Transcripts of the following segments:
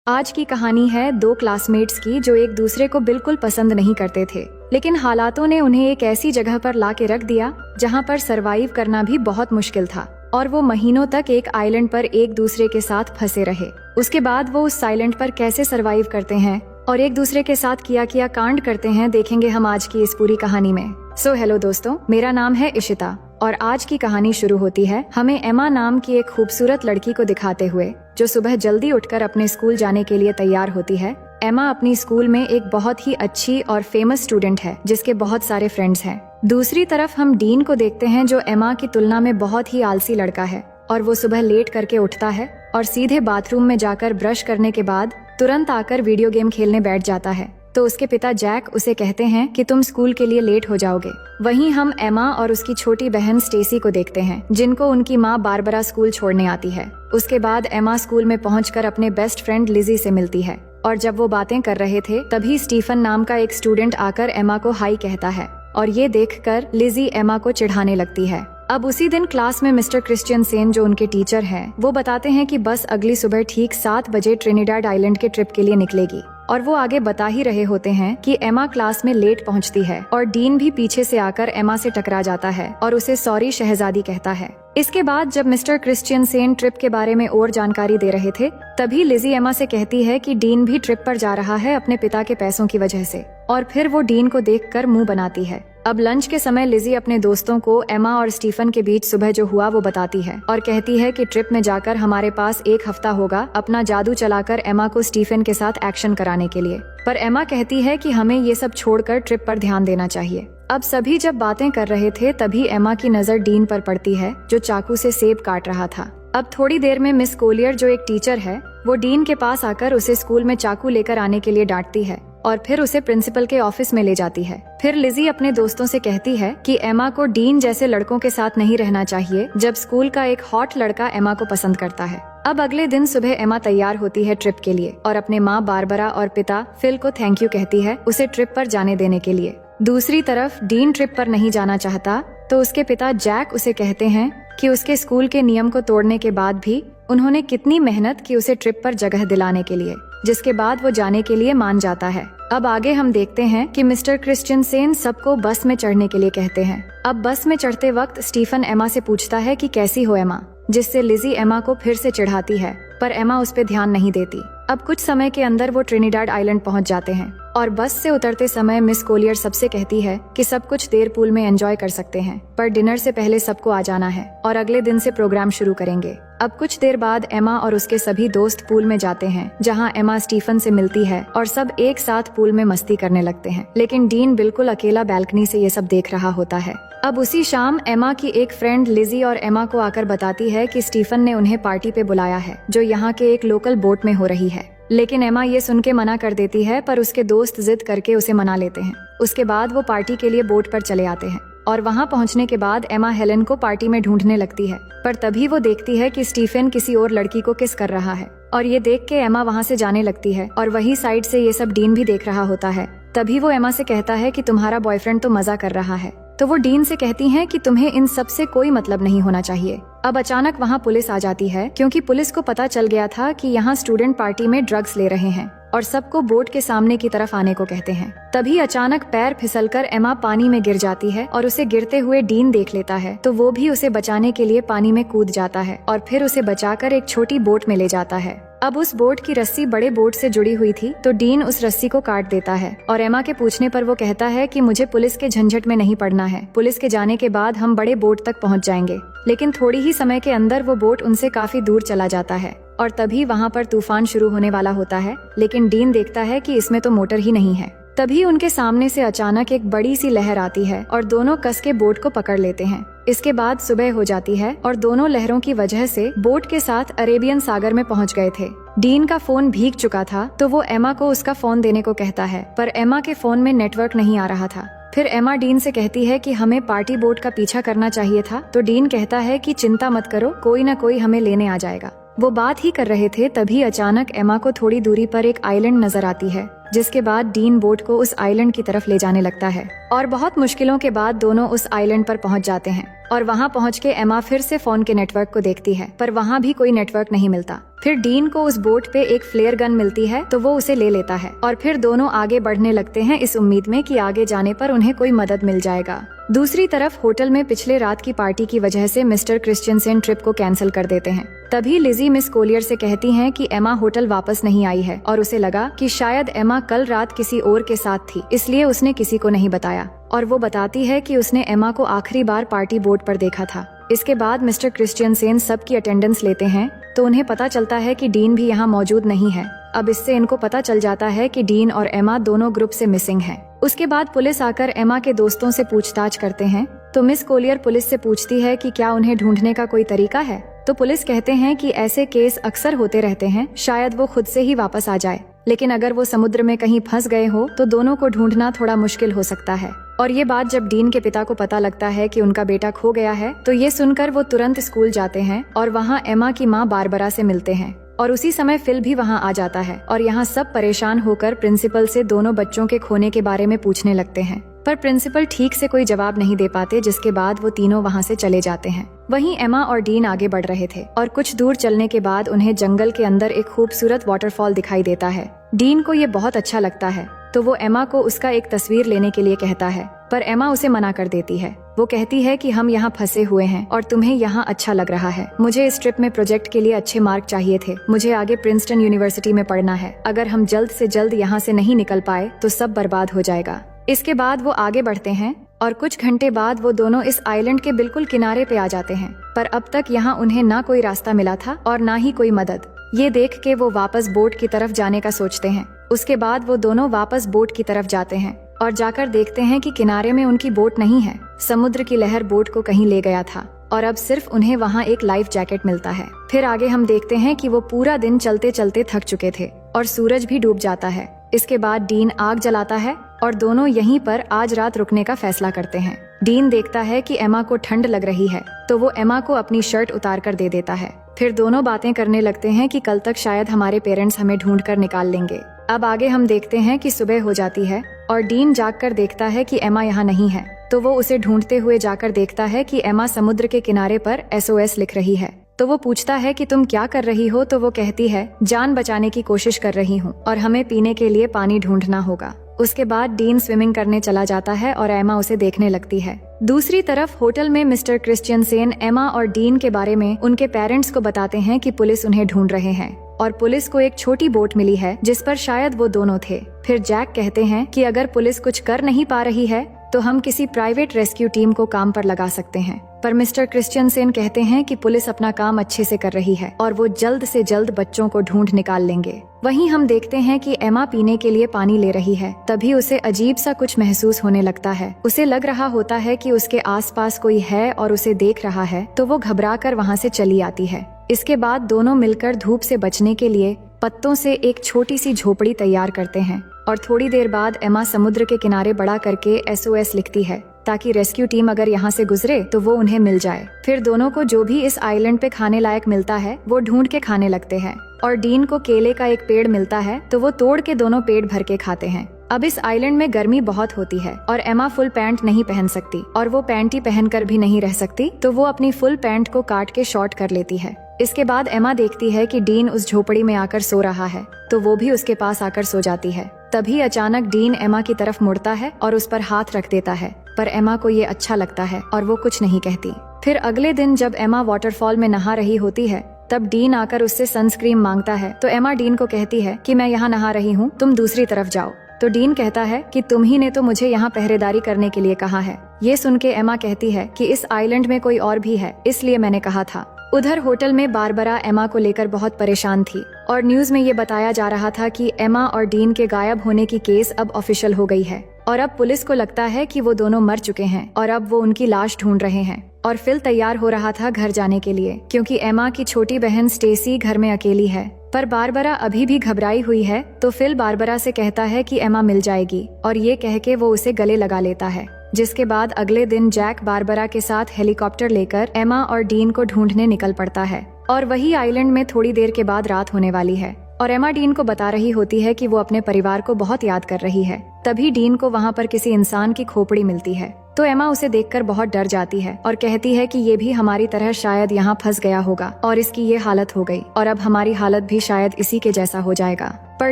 आज की कहानी है दो क्लासमेट्स की जो एक दूसरे को बिल्कुल पसंद नहीं करते थे, लेकिन हालातों ने उन्हें एक ऐसी जगह पर ला के रख दिया जहाँ पर सरवाइव करना भी बहुत मुश्किल था और वो महीनों तक एक आइलैंड पर एक दूसरे के साथ फंसे रहे। उसके बाद वो उस आइलैंड पर कैसे सरवाइव करते हैं और एक दूसरे के साथ किया कांड करते हैं, देखेंगे हम आज की इस पूरी कहानी में। सो हेलो दोस्तों, मेरा नाम है इशिता और आज की कहानी शुरू होती है हमें एमा नाम की एक खूबसूरत लड़की को दिखाते हुए जो सुबह जल्दी उठकर अपने स्कूल जाने के लिए तैयार होती है। एमा अपनी स्कूल में एक बहुत ही अच्छी और फेमस स्टूडेंट है जिसके बहुत सारे फ्रेंड्स हैं। दूसरी तरफ हम डीन को देखते हैं जो एमा की तुलना में बहुत ही आलसी लड़का है और वो सुबह लेट करके उठता है और सीधे बाथरूम में जाकर ब्रश करने के बाद तुरंत आकर वीडियो गेम खेलने बैठ जाता है। तो उसके पिता जैक उसे कहते हैं कि तुम स्कूल के लिए लेट हो जाओगे। वहीं हम एमा और उसकी छोटी बहन स्टेसी को देखते हैं जिनको उनकी माँ बारबरा स्कूल छोड़ने आती है। उसके बाद एमा स्कूल में पहुंचकर अपने बेस्ट फ्रेंड लिजी से मिलती है और जब वो बातें कर रहे थे तभी स्टीफन नाम का एक स्टूडेंट आकर एमा को हाई कहता है और ये देखकर लिजी एमा को चिढ़ाने लगती है। अब उसी दिन क्लास में मिस्टर क्रिश्चियनसेन जो उनके टीचर हैं, वो बताते हैं कि बस अगली सुबह ठीक 7 बजे ट्रिनिडाड आइलैंड के ट्रिप के लिए निकलेगी और वो आगे बता ही रहे होते हैं कि एमा क्लास में लेट पहुंचती है और डीन भी पीछे से आकर एमा से टकरा जाता है और उसे सॉरी शहजादी कहता है। इसके बाद जब मिस्टर क्रिश्चियनसेन ट्रिप के बारे में और जानकारी दे रहे थे तभी लिजी एमा से कहती है कि डीन भी ट्रिप पर जा रहा है अपने पिता के पैसों की वजह से और फिर वो डीन को देखकर मुंह बनाती है। अब लंच के समय लिजी अपने दोस्तों को एमा और स्टीफन के बीच सुबह जो हुआ वो बताती है और कहती है कि ट्रिप में जाकर हमारे पास 1 हफ्ता होगा अपना जादू चलाकर एमा को स्टीफन के साथ एक्शन कराने के लिए। पर एमा कहती है कि हमें ये सब छोड़कर ट्रिप पर ध्यान देना चाहिए। अब सभी जब बातें कर रहे थे तभी एमा की नजर डीन पर पड़ती है जो चाकू से सेब काट रहा था। अब थोड़ी देर में मिस कोलियर जो एक टीचर है वो डीन के पास आकर उसे स्कूल में चाकू लेकर आने के लिए डांटती है और फिर उसे प्रिंसिपल के ऑफिस में ले जाती है। फिर लिजी अपने दोस्तों से कहती है कि एमा को डीन जैसे लड़कों के साथ नहीं रहना चाहिए जब स्कूल का एक हॉट लड़का एमा को पसंद करता है। अब अगले दिन सुबह एमा तैयार होती है ट्रिप के लिए और अपने माँ बारबरा और पिता फिल को थैंक यू कहती है उसे ट्रिप पर जाने देने के लिए। दूसरी तरफ डीन ट्रिप पर नहीं जाना चाहता तो उसके पिता जैक उसे कहते हैं कि उसके स्कूल के नियम को तोड़ने के बाद भी उन्होंने कितनी मेहनत की उसे ट्रिप पर जगह दिलाने के लिए, जिसके बाद वो जाने के लिए मान जाता है। अब आगे हम देखते हैं कि मिस्टर क्रिश्चियनसेन सबको बस में चढ़ने के लिए कहते हैं। अब बस में चढ़ते वक्त स्टीफन एमा से पूछता है कि कैसी हो एमा, जिससे लिजी एमा को फिर से चिढ़ाती है पर एमा उस पे ध्यान नहीं देती। अब कुछ समय के अंदर वो ट्रिनिडाड आइलैंड पहुंच जाते हैं और बस से उतरते समय मिस कोलियर सबसे कहती है कि सब कुछ देर पूल में एंजॉय कर सकते हैं पर डिनर से पहले सबको आ जाना है और अगले दिन से प्रोग्राम शुरू करेंगे। अब कुछ देर बाद एमा और उसके सभी दोस्त पूल में जाते हैं जहां एमा स्टीफन से मिलती है और सब एक साथ पूल में मस्ती करने लगते हैं, लेकिन डीन बिल्कुल अकेला बैल्कनी से ये सब देख रहा होता है। अब उसी शाम एमा की एक फ्रेंड लिजी और एमा को आकर बताती है कि स्टीफन ने उन्हें पार्टी पे बुलाया है जो यहाँ के एक लोकल बोट में हो रही है, लेकिन एमा ये सुन के मना कर देती है पर उसके दोस्त जिद करके उसे मना लेते हैं। उसके बाद वो पार्टी के लिए बोट पर चले आते हैं और वहाँ पहुँचने के बाद एमा हेलन को पार्टी में ढूंढने लगती है पर तभी वो देखती है कि स्टीफन किसी और लड़की को किस कर रहा है और ये देख के एमा वहाँ से जाने लगती है और वही साइड से ये सब डीन भी देख रहा होता है। तभी वो एमा से कहता है कि तुम्हारा बॉयफ्रेंड तो मजा कर रहा है, तो वो डीन से कहती हैं कि तुम्हें इन सब से कोई मतलब नहीं होना चाहिए। अब अचानक वहाँ पुलिस आ जाती है क्योंकि पुलिस को पता चल गया था कि यहाँ स्टूडेंट पार्टी में ड्रग्स ले रहे हैं और सबको बोट के सामने की तरफ आने को कहते हैं। तभी अचानक पैर फिसलकर एमा पानी में गिर जाती है और उसे गिरते हुए डीन देख लेता है तो वो भी उसे बचाने के लिए पानी में कूद जाता है और फिर उसे बचाकर एक छोटी बोट में ले जाता है। अब उस बोट की रस्सी बड़े बोट से जुड़ी हुई थी तो डीन उस रस्सी को काट देता है और एमा के पूछने पर वो कहता है कि मुझे पुलिस के झंझट में नहीं पड़ना है, पुलिस के जाने के बाद हम बड़े बोट तक पहुंच जाएंगे। लेकिन थोड़ी ही समय के अंदर वो बोट उनसे काफी दूर चला जाता है और तभी वहाँ पर तूफान शुरू होने वाला होता है, लेकिन डीन देखता है कि इसमें तो मोटर ही नहीं है। तभी उनके सामने से अचानक एक बड़ी सी लहर आती है और दोनों कस के बोट को पकड़ लेते हैं। इसके बाद सुबह हो जाती है और दोनों लहरों की वजह से बोट के साथ अरेबियन सागर में पहुंच गए थे। डीन का फोन भीग चुका था तो वो एमा को उसका फोन देने को कहता है पर एमा के फोन में नेटवर्क नहीं आ रहा था। फिर एमा डीन से कहती है कि हमें पार्टी बोट का पीछा करना चाहिए था तो डीन कहता है कि चिंता मत करो, कोई न कोई हमें लेने आ जाएगा। वो बात ही कर रहे थे तभी अचानक एमा को थोड़ी दूरी पर एक आइलैंड नजर आती है जिसके बाद डीन बोट को उस आइलैंड की तरफ ले जाने लगता है और बहुत मुश्किलों के बाद दोनों उस आइलैंड पर पहुंच जाते हैं। और वहां पहुंच के एमा फिर से फोन के नेटवर्क को देखती है, पर वहां भी कोई नेटवर्क नहीं मिलता। फिर डीन को उस बोट पे एक फ्लेयर गन मिलती है, तो वो उसे ले लेता है और फिर दोनों आगे बढ़ने लगते हैं इस उम्मीद में कि आगे जाने पर उन्हें कोई मदद मिल जाएगा। दूसरी तरफ होटल में पिछले रात की पार्टी की वजह से मिस्टर क्रिश्चियनसेन ट्रिप को कैंसिल कर देते हैं। तभी लिजी मिस कोलियर से कहती हैं कि एमा होटल वापस नहीं आई है और उसे लगा कि शायद एमा कल रात किसी और के साथ थी, इसलिए उसने किसी को नहीं बताया। और वो बताती है कि उसने एमा को आखिरी बार पार्टी बोट पर देखा था। इसके बाद मिस्टर क्रिश्चियनसेन सबकी अटेंडेंस लेते हैं, तो उन्हें पता चलता है कि डीन भी यहाँ मौजूद नहीं है। अब इससे इनको पता चल जाता है कि डीन और एमा दोनों ग्रुप से मिसिंग हैं। उसके बाद पुलिस आकर एमा के दोस्तों से पूछताछ करते हैं, तो मिस कोलियर पुलिस से पूछती है कि क्या उन्हें ढूंढने का कोई तरीका है। तो पुलिस कहते हैं कि ऐसे केस अक्सर होते रहते हैं, शायद वो खुद से ही वापस आ जाए, लेकिन अगर वो समुद्र में कहीं फंस गए हो तो दोनों को ढूंढना थोड़ा मुश्किल हो सकता है। और ये बात जब डीन के पिता को पता लगता है कि उनका बेटा खो गया है, तो ये सुनकर वो तुरंत स्कूल जाते हैं और वहाँ एमा की माँ बारबरा से मिलते हैं। और उसी समय फिल भी वहाँ आ जाता है और यहाँ सब परेशान होकर प्रिंसिपल से दोनों बच्चों के खोने के बारे में पूछने लगते हैं, पर प्रिंसिपल ठीक से कोई जवाब नहीं दे पाते, जिसके बाद वो तीनों वहाँ से चले जाते हैं। वहीं एमा और डीन आगे बढ़ रहे थे और कुछ दूर चलने के बाद उन्हें जंगल के अंदर एक खूबसूरत वाटरफॉल दिखाई देता है। डीन को ये बहुत अच्छा लगता है, तो वो एमा को उसका एक तस्वीर लेने के लिए कहता है, पर एमा उसे मना कर देती है। वो कहती है कि हम यहाँ फंसे हुए हैं और तुम्हें यहाँ अच्छा लग रहा है। मुझे इस ट्रिप में प्रोजेक्ट के लिए अच्छे मार्क चाहिए थे। मुझे आगे प्रिंसटन यूनिवर्सिटी में पढ़ना है। अगर हम जल्द से जल्द यहाँ से नहीं निकल पाए तो सब बर्बाद हो जाएगा। इसके बाद वो आगे बढ़ते हैं और कुछ घंटे बाद वो दोनों इस आइलैंड के बिल्कुल किनारे पे आ जाते हैं, पर अब तक यहाँ उन्हें ना कोई रास्ता मिला था और ना ही कोई मदद। ये देख के वो वापस बोट की तरफ जाने का सोचते हैं। उसके बाद वो दोनों वापस बोट की तरफ जाते हैं और जाकर देखते हैं कि किनारे में उनकी बोट नहीं है। समुद्र की लहर बोट को कहीं ले गया था और अब सिर्फ उन्हें वहाँ एक लाइफ जैकेट मिलता है। फिर आगे हम देखते हैं कि वो पूरा दिन चलते चलते थक चुके थे और सूरज भी डूब जाता है। इसके बाद डीन आग जलाता है और दोनों यहीं पर आज रात रुकने का फैसला करते हैं। डीन देखता है कि एमा को ठंड लग रही है, तो वो एमा को अपनी शर्ट उतार कर दे देता है। फिर दोनों बातें करने लगते हैं कि कल तक शायद हमारे पेरेंट्स हमें ढूंढ कर निकाल लेंगे। अब आगे हम देखते हैं कि सुबह हो जाती है और डीन जागकर देखता है कि एमा यहाँ नहीं है, तो वो उसे ढूंढते हुए जाकर देखता है कि एमा समुद्र के किनारे पर SOS लिख रही है। तो वो पूछता है कि तुम क्या कर रही हो, तो वो कहती है जान बचाने की कोशिश कर रही हूँ और हमें पीने के लिए पानी ढूंढना होगा। उसके बाद डीन स्विमिंग करने चला जाता है और एमा उसे देखने लगती है। दूसरी तरफ होटल में मिस्टर क्रिश्चियनसेन एमा और डीन के बारे में उनके पेरेंट्स को बताते हैं कि पुलिस उन्हें ढूंढ रहे हैं और पुलिस को एक छोटी बोट मिली है जिस पर शायद वो दोनों थे। फिर जैक कहते हैं कि अगर पुलिस कुछ कर नहीं पा रही है तो हम किसी प्राइवेट रेस्क्यू टीम को काम पर लगा सकते हैं, पर मिस्टर क्रिश्चियनसेन कहते हैं कि पुलिस अपना काम अच्छे से कर रही है और वो जल्द से जल्द बच्चों को ढूंढ निकाल लेंगे। वहीं हम देखते हैं कि एमा पीने के लिए पानी ले रही है, तभी उसे अजीब सा कुछ महसूस होने लगता है। उसे लग रहा होता है कि उसके आसपास कोई है और उसे देख रहा है, तो वो घबराकर वहाँ से चली आती है। इसके बाद दोनों मिलकर धूप से बचने के लिए पत्तों से एक छोटी सी झोपड़ी तैयार करते हैं और थोड़ी देर बाद एमा समुद्र के किनारे बड़ा करके SOS लिखती है ताकि रेस्क्यू टीम अगर यहाँ से गुजरे तो वो उन्हें मिल जाए। फिर दोनों को जो भी इस आइलैंड पे खाने लायक मिलता है वो ढूंढ के खाने लगते हैं और डीन को केले का एक पेड़ मिलता है, तो वो तोड़ के दोनों पेट भर के खाते हैं। अब इस आइलैंड में गर्मी बहुत होती है और एमा फुल पैंट नहीं पहन सकती और वो पैंटी पहनकर भी नहीं रह सकती, तो वो अपनी फुल पैंट को काट के शॉर्ट कर लेती है। इसके बाद एमा देखती है कि डीन उस झोपड़ी में आकर सो रहा है, तो वो भी उसके पास आकर सो जाती है। तभी अचानक डीन एमा की तरफ मुड़ता है और उस पर हाथ रख देता है, पर एमा को ये अच्छा लगता है और वो कुछ नहीं कहती। फिर अगले दिन जब एमा वाटरफॉल में नहा रही होती है, तब डीन आकर उससे सनस्क्रीन मांगता है, तो एमा डीन को कहती है कि मैं यहाँ नहा रही हूँ, तुम दूसरी तरफ जाओ। तो डीन कहता है कि तुम ही ने तो मुझे यहाँ पहरेदारी करने के लिए कहा है। ये सुन के एमा कहती है कि इस आइलैंड में कोई और भी है, इसलिए मैंने कहा था। उधर होटल में बारबरा एमा को लेकर बहुत परेशान थी और न्यूज में ये बताया जा रहा था कि एमा और डीन के गायब होने की केस अब ऑफिशियल हो गई है और अब पुलिस को लगता है कि वो दोनों मर चुके हैं और अब वो उनकी लाश ढूंढ रहे हैं। और फिल तैयार हो रहा था घर जाने के लिए, क्योंकि एमा की छोटी बहन स्टेसी घर में अकेली है, पर बारबरा अभी भी घबराई हुई है। तो फिल बारबरा से कहता है कि एमा मिल जाएगी और ये कह के वो उसे गले लगा लेता है। जिसके बाद अगले दिन जैक बारबरा के साथ हेलीकॉप्टर लेकर एमा और डीन को ढूंढने निकल पड़ता है और वही आइलैंड में थोड़ी देर के बाद रात होने वाली है। और एमा डीन को बता रही होती है कि वो अपने परिवार को बहुत याद कर रही है। तभी डीन को वहाँ पर किसी इंसान की खोपड़ी मिलती है, तो एमा उसे देखकर बहुत डर जाती है और कहती है कि ये भी हमारी तरह शायद यहाँ फंस गया होगा और इसकी ये हालत हो गई और अब हमारी हालत भी शायद इसी के जैसा हो जाएगा। पर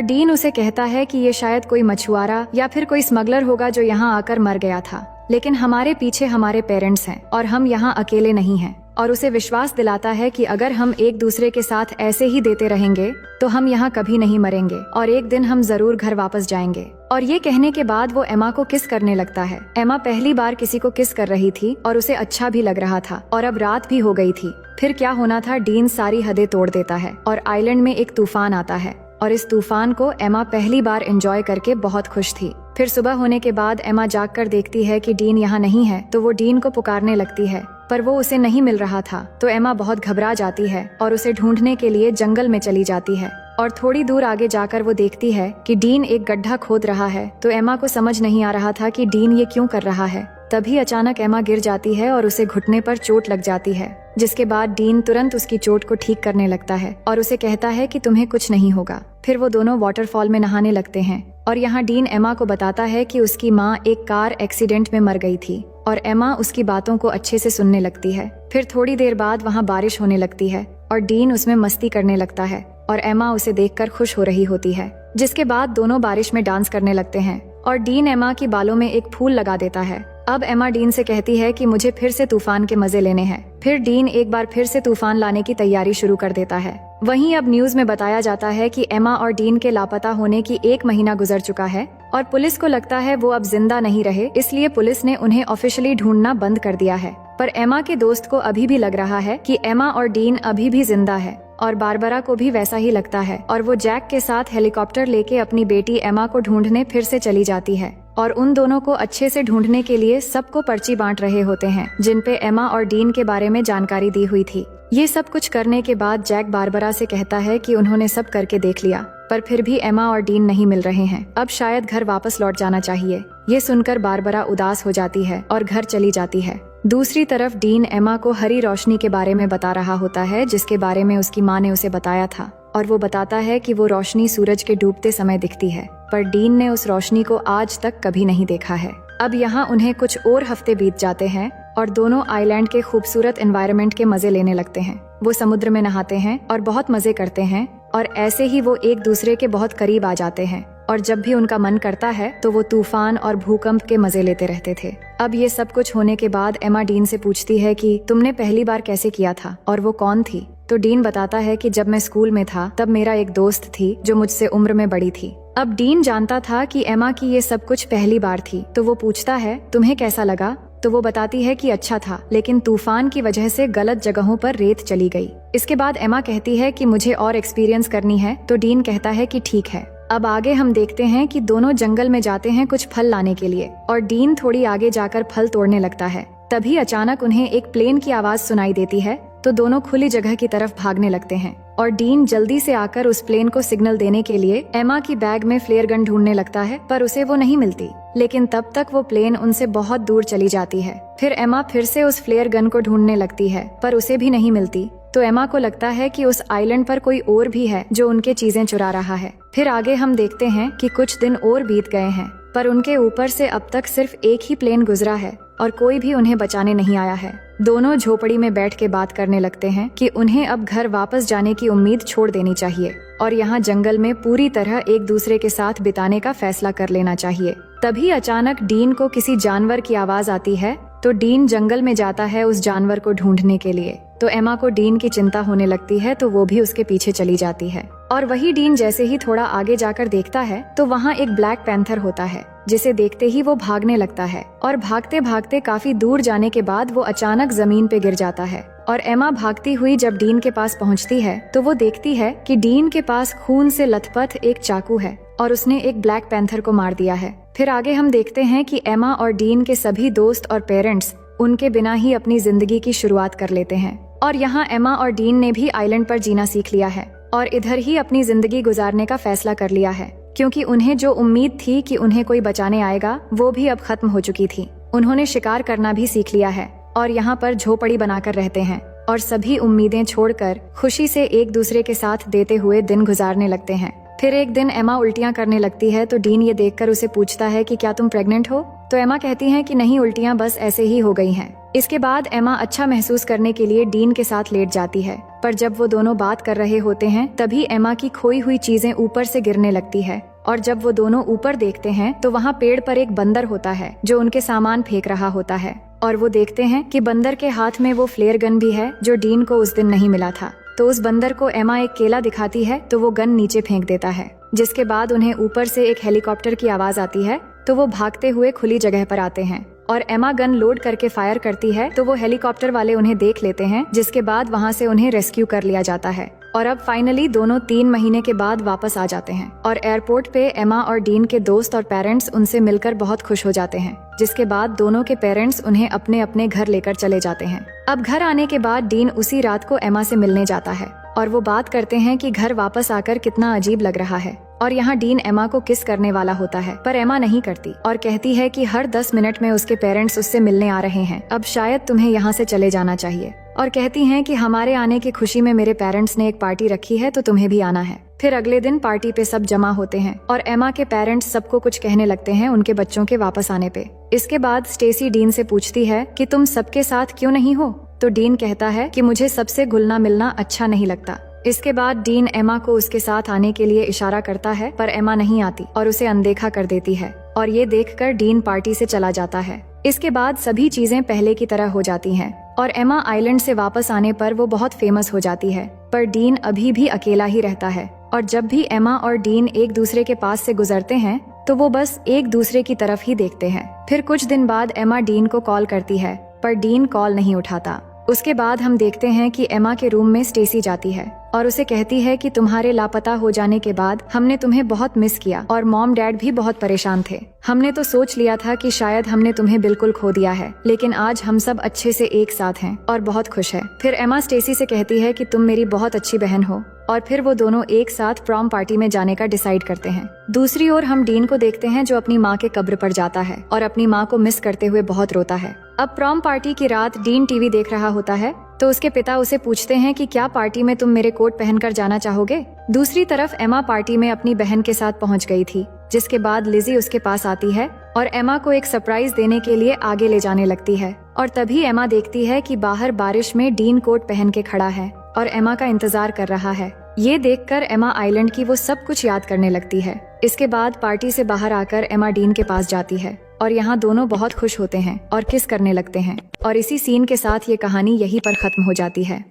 डीन उसे कहता है कि ये शायद कोई मछुआरा या फिर कोई स्मगलर होगा जो यहाँ आकर मर गया था, लेकिन हमारे पीछे हमारे पेरेंट्स हैं और हम यहाँ अकेले नहीं हैं। और उसे विश्वास दिलाता है कि अगर हम एक दूसरे के साथ ऐसे ही देते रहेंगे तो हम यहाँ कभी नहीं मरेंगे और एक दिन हम जरूर घर वापस जाएंगे। और ये कहने के बाद वो एमा को किस करने लगता है। एमा पहली बार किसी को किस कर रही थी और उसे अच्छा भी लग रहा था और अब रात भी हो गई थी। फिर क्या होना था, डीन सारी हदें तोड़ देता है और आइलैंड में एक तूफान आता है और इस तूफान को एमा पहली बार एंजॉय करके बहुत खुश थी। फिर सुबह होने के बाद एमा जाग कर देखती है कि डीन यहाँ नहीं है, तो वो डीन को पुकारने लगती है पर वो उसे नहीं मिल रहा था। तो एमा बहुत घबरा जाती है और उसे ढूंढने के लिए जंगल में चली जाती है और थोड़ी दूर आगे जाकर वो देखती है कि डीन एक गड्ढा खोद रहा है। तो एमा को समझ नहीं आ रहा था कि डीन ये क्यों कर रहा है। तभी अचानक एमा गिर जाती है और उसे घुटने पर चोट लग जाती है, जिसके बाद डीन तुरंत उसकी चोट को ठीक करने लगता है और उसे कहता है कि तुम्हें कुछ नहीं होगा। फिर वो दोनों वाटरफॉल में नहाने लगते हैं और यहाँ डीन एमा को बताता है कि उसकी माँ एक कार एक्सीडेंट में मर गई थी और एमा उसकी बातों को अच्छे से सुनने लगती है। फिर थोड़ी देर बाद वहाँ बारिश होने लगती है और डीन उसमें मस्ती करने लगता है और एमा उसे देखकर खुश हो रही होती है, जिसके बाद दोनों बारिश में डांस करने लगते हैं और डीन एमा की बालों में एक फूल लगा देता है। अब एमा डीन से कहती है कि मुझे फिर से तूफान के मजे लेने हैं। फिर डीन एक बार फिर से तूफान लाने की तैयारी शुरू कर देता है। वहीं अब न्यूज में बताया जाता है कि एमा और डीन के लापता होने की 1 महीना गुजर चुका है और पुलिस को लगता है वो अब जिंदा नहीं रहे, इसलिए पुलिस ने उन्हें ऑफिशियली ढूंढना बंद कर दिया है। पर एमा के दोस्त को अभी भी लग रहा है कि एमा और डीन अभी भी जिंदा है और बारबरा को भी वैसा ही लगता है और वो जैक के साथ हेलीकॉप्टर लेके अपनी बेटी एमा को ढूंढने फिर से चली जाती है और उन दोनों को अच्छे से ढूंढने के लिए सबको पर्ची बांट रहे होते हैं, जिन पे एमा और डीन के बारे में जानकारी दी हुई थी। ये सब कुछ करने के बाद जैक बारबरा से कहता है कि उन्होंने सब करके देख लिया, पर फिर भी एमा और डीन नहीं मिल रहे हैं। अब शायद घर वापस लौट जाना चाहिए। ये सुनकर बारबरा उदास हो जाती है और घर चली जाती है। दूसरी तरफ डीन एमा को हरी रोशनी के बारे में बता रहा होता है, जिसके बारे में उसकी माँ ने उसे बताया था और वो बताता है कि वो रोशनी सूरज के डूबते समय दिखती है, पर डीन ने उस रोशनी को आज तक कभी नहीं देखा है। अब यहाँ उन्हें कुछ और हफ्ते बीत जाते हैं और दोनों आइलैंड के खूबसूरत एनवायरनमेंट के मजे लेने लगते हैं। वो समुद्र में नहाते हैं और बहुत मजे करते हैं और ऐसे ही वो एक दूसरे के बहुत करीब आ जाते हैं और जब भी उनका मन करता है तो वो तूफान और भूकंप के मजे लेते रहते थे। अब ये सब कुछ होने के बाद एमा डीन से पूछती है कि तुमने पहली बार कैसे किया था और वो कौन थी। तो डीन बताता है कि जब मैं स्कूल में था तब मेरा एक दोस्त थी जो मुझसे उम्र में बड़ी थी। अब डीन जानता था कि एमा की ये सब कुछ पहली बार थी, तो वो पूछता है तुम्हें कैसा लगा। तो वो बताती है कि अच्छा था, लेकिन तूफान की वजह से गलत जगहों पर रेत चली गई। इसके बाद एमा कहती है कि मुझे और एक्सपीरियंस करनी है, तो डीन कहता है कि ठीक है। अब आगे हम देखते हैं कि दोनों जंगल में जाते हैं कुछ फल लाने के लिए और डीन थोड़ी आगे जाकर फल तोड़ने लगता है। तभी अचानक उन्हें एक प्लेन की आवाज सुनाई देती है, तो दोनों खुली जगह की तरफ भागने लगते हैं और डीन जल्दी से आकर उस प्लेन को सिग्नल देने के लिए एमा की बैग में फ्लेयर गन ढूंढने लगता है, पर उसे वो नहीं मिलती। लेकिन तब तक वो प्लेन उनसे बहुत दूर चली जाती है। फिर एमा फिर से उस फ्लेयर गन को ढूंढने लगती है, पर उसे भी नहीं मिलती। तो एमा को लगता है कि उस आइलैंड पर कोई और भी है जो उनके चीजें चुरा रहा है। फिर आगे हम देखते हैं कि कुछ दिन और बीत गए हैं, पर उनके ऊपर से अब तक सिर्फ एक ही प्लेन गुजरा है और कोई भी उन्हें बचाने नहीं आया है। दोनों झोपड़ी में बैठ के बात करने लगते हैं कि उन्हें अब घर वापस जाने की उम्मीद छोड़ देनी चाहिए और यहाँ जंगल में पूरी तरह एक दूसरे के साथ बिताने का फैसला कर लेना चाहिए। तभी अचानक डीन को किसी जानवर की आवाज आती है, तो डीन जंगल में जाता है उस जानवर को ढूंढने के लिए। तो एमा को डीन की चिंता होने लगती है, तो वो भी उसके पीछे चली जाती है और वही डीन जैसे ही थोड़ा आगे जाकर देखता है तो वहाँ एक ब्लैक पैंथर होता है, जिसे देखते ही वो भागने लगता है और भागते भागते काफी दूर जाने के बाद वो अचानक जमीन पे गिर जाता है। और एमा भागती हुई जब डीन के पास पहुँचती है तो वो देखती है कि डीन के पास खून से लथपथ एक चाकू है और उसने एक ब्लैक पैंथर को मार दिया है। फिर आगे हम देखते हैं कि एमा और डीन के सभी दोस्त और पेरेंट्स उनके बिना ही अपनी जिंदगी की शुरुआत कर लेते हैं और यहाँ एमा और डीन ने भी आइलैंड पर जीना सीख लिया है और इधर ही अपनी जिंदगी गुजारने का फैसला कर लिया है, क्योंकि उन्हें जो उम्मीद थी कि उन्हें कोई बचाने आएगा वो भी अब खत्म हो चुकी थी। उन्होंने शिकार करना भी सीख लिया है और यहाँ पर झोपड़ी बनाकर रहते हैं और सभी उम्मीदें छोड़कर खुशी से एक दूसरे के साथ देते हुए दिन गुजारने लगते हैं। फिर एक दिन एमा उल्टियां करने लगती है तो डीन ये देखकर उसे पूछता है कि क्या तुम प्रेग्नेंट हो? तो एमा कहती है कि नहीं, उल्टियां बस ऐसे ही हो गई हैं। इसके बाद एमा अच्छा महसूस करने के लिए डीन के साथ लेट जाती है, पर जब वो दोनों बात कर रहे होते हैं तभी एमा की खोई हुई चीजें ऊपर से गिरने लगती है और जब वो दोनों ऊपर देखते हैं तो वहाँ पेड़ पर एक बंदर होता है जो उनके सामान फेंक रहा होता है और वो देखते हैं कि बंदर के हाथ में वो फ्लेयर गन भी है जो डीन को उस दिन नहीं मिला था। तो उस बंदर को एमा एक केला दिखाती है तो वो गन नीचे फेंक देता है, जिसके बाद उन्हें ऊपर से एक हेलीकॉप्टर की आवाज आती है तो वो भागते हुए खुली जगह पर आते हैं और एमा गन लोड करके फायर करती है तो वो हेलीकॉप्टर वाले उन्हें देख लेते हैं, जिसके बाद वहाँ से उन्हें रेस्क्यू कर लिया जाता है और अब फाइनली दोनों 3 महीने के बाद वापस आ जाते हैं और एयरपोर्ट पे एमा और डीन के दोस्त और पेरेंट्स उनसे मिलकर बहुत खुश हो जाते हैं, जिसके बाद दोनों के पेरेंट्स उन्हें अपने अपने घर लेकर चले जाते हैं। अब घर आने के बाद डीन उसी रात को एमा से मिलने जाता है और वो बात करते हैं कि घर वापस आकर कितना अजीब लग रहा है और यहाँ डीन एमा को किस करने वाला होता है, पर एमा नहीं करती और कहती है कि हर 10 मिनट में उसके पेरेंट्स उससे मिलने आ रहे हैं, अब शायद तुम्हें यहाँ से चले जाना चाहिए। और कहती हैं कि हमारे आने की खुशी में मेरे पेरेंट्स ने एक पार्टी रखी है तो तुम्हें भी आना है। फिर अगले दिन पार्टी पे सब जमा होते हैं और एमा के पेरेंट्स सबको कुछ कहने लगते हैं उनके बच्चों के वापस आने पे। इसके बाद स्टेसी डीन से पूछती है कि तुम सबके साथ क्यों नहीं हो? तो डीन कहता है कि मुझे सबसे घुलना मिलना अच्छा नहीं लगता। इसके बाद डीन एमा को उसके साथ आने के लिए इशारा करता है पर एमा नहीं आती और उसे अनदेखा कर देती है और ये देखकर डीन पार्टी से चला जाता है। इसके बाद सभी चीजें पहले की तरह हो जाती हैं और एमा आइलैंड से वापस आने पर वो बहुत फेमस हो जाती है, पर डीन अभी भी अकेला ही रहता है और जब भी एमा और डीन एक दूसरे के पास से गुजरते हैं तो वो बस एक दूसरे की तरफ ही देखते हैं। फिर कुछ दिन बाद एमा डीन को कॉल करती है पर डीन कॉल नहीं उठाता। उसके बाद हम देखते हैं कि एमा के रूम में स्टेसी जाती है और उसे कहती है कि तुम्हारे लापता हो जाने के बाद हमने तुम्हें बहुत मिस किया और मॉम डैड भी बहुत परेशान थे। हमने तो सोच लिया था कि शायद हमने तुम्हें बिल्कुल खो दिया है, लेकिन आज हम सब अच्छे से एक साथ हैं और बहुत खुश है। फिर एमा स्टेसी से कहती है कि तुम मेरी बहुत अच्छी बहन हो और फिर वो दोनों एक साथ प्रॉम पार्टी में जाने का डिसाइड करते हैं। दूसरी ओर हम डीन को देखते हैं जो अपनी माँ के कब्र पर जाता है और अपनी माँ को मिस करते हुए बहुत रोता है। अब प्रॉम पार्टी की रात डीन टीवी देख रहा होता है तो उसके पिता उसे पूछते हैं कि क्या पार्टी में तुम मेरे कोट पहनकर जाना चाहोगे? दूसरी तरफ एमा पार्टी में अपनी बहन के साथ पहुंच गई थी, जिसके बाद लिजी उसके पास आती है और एमा को एक सरप्राइज देने के लिए आगे ले जाने लगती है और तभी एमा देखती है कि बाहर बारिश में डीन कोट पहन के खड़ा है और एमा का इंतजार कर रहा है। ये देखकर एमा आइलैंड की वो सब कुछ याद करने लगती है। इसके बाद पार्टी से बाहर आकर एमा डीन के पास जाती है और यहाँ दोनों बहुत खुश होते हैं और किस करने लगते हैं और इसी सीन के साथ ये कहानी यहीं पर खत्म हो जाती है।